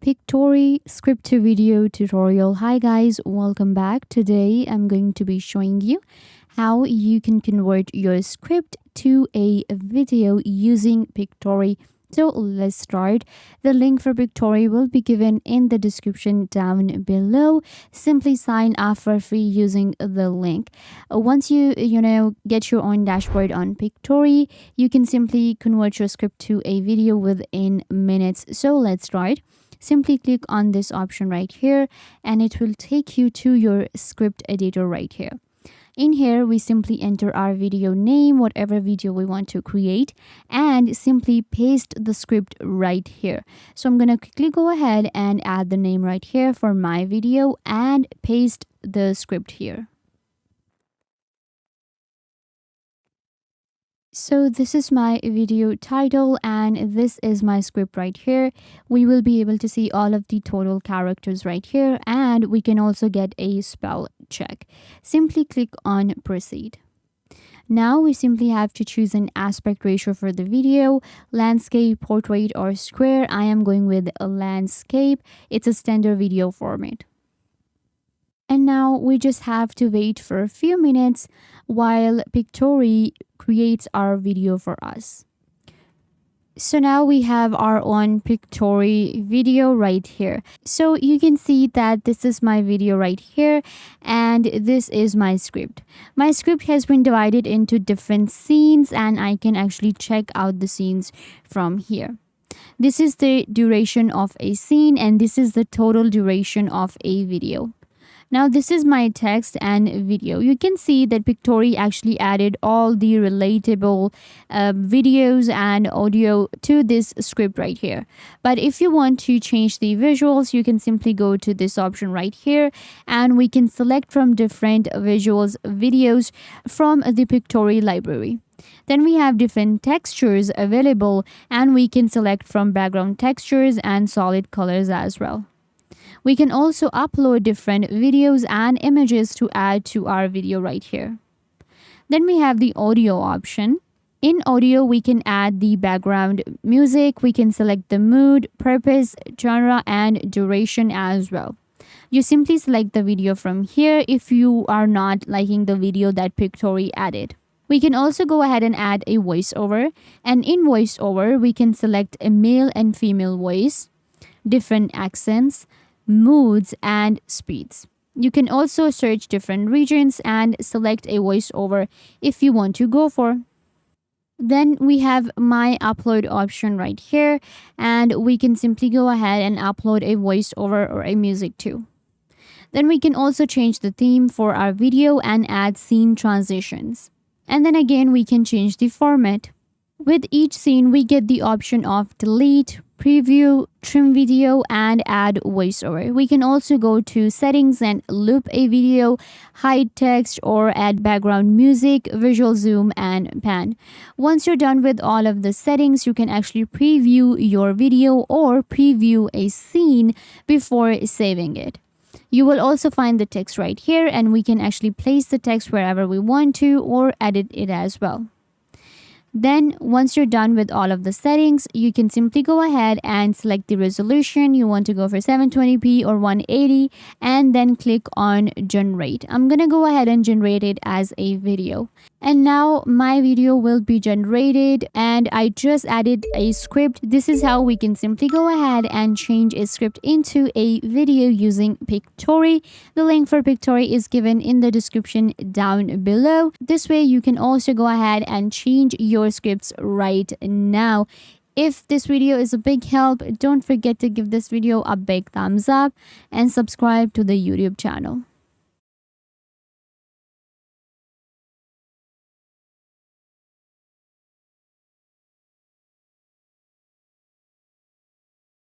Pictory script to video tutorial. Hi guys, welcome back. Today I'm going to be showing you how you can convert your script to a video using Pictory. So let's start. The link for Pictory will be given in the description down below. Simply sign up for free using the link. Once you get your own dashboard on Pictory, you can simply convert your script to a video within minutes. So let's start. Simply click on this option right here and it will take you to your script editor right here. In here, we simply enter our video name, whatever video we want to create, and simply paste the script right here. So I'm going to quickly go ahead and add the name right here for my video and paste the script here. So this is my video title and this is my script right here. We will be able to see all of the total characters right here, and we can also get a spell check. Simply click on proceed. Now we simply have to choose an aspect ratio for the video, landscape, portrait or square. I am going with a landscape. It's a standard video format. And now we just have to wait for a few minutes while Pictory creates our video for us. So now we have our own Pictory video right here. So you can see that this is my video right here and this is my script. My script has been divided into different scenes and I can actually check out the scenes from here. This is the duration of a scene and this is the total duration of a video. Now this is my text and video. You can see that Pictory actually added all the relatable videos and audio to this script right here. But if you want to change the visuals, you can simply go to this option right here and we can select from different videos from the Pictory library. Then we have different textures available and we can select from background textures and solid colors as well. We can also upload different videos and images to add to our video right here. Then we have the audio option. In audio, we can add the background music. We can select the mood, purpose, genre, and duration as well. You simply select the video from here if you are not liking the video that Pictory added. We can also go ahead and add a voiceover. And in voiceover, we can select a male and female voice, different accents, moods and speeds. You can also search different regions and select a voiceover if you want to go for. Then we have my upload option right here and we can simply go ahead and upload a voiceover or a music too. Then we can also change the theme for our video and add scene transitions. And then again we can change the format. With each scene we get the option of delete, preview, trim video and add voiceover. We can also go to settings and loop a video, hide text or add background music, visual zoom and pan. Once you're done with all of the settings, you can actually preview your video or preview a scene before saving it. You will also find the text right here and we can actually place the text wherever we want to or edit it as well. Then once you're done with all of the settings, you can simply go ahead and select the resolution. You want to go for 720p or 180 and then click on generate. I'm going to go ahead and generate it as a video. And now my video will be generated and I just added a script. This is how we can simply go ahead and change a script into a video using Pictory. The link for Pictory is given in the description down below. This way you can also go ahead and change your scripts right now. If this video is a big help, don't forget to give this video a big thumbs up and subscribe to the YouTube channel.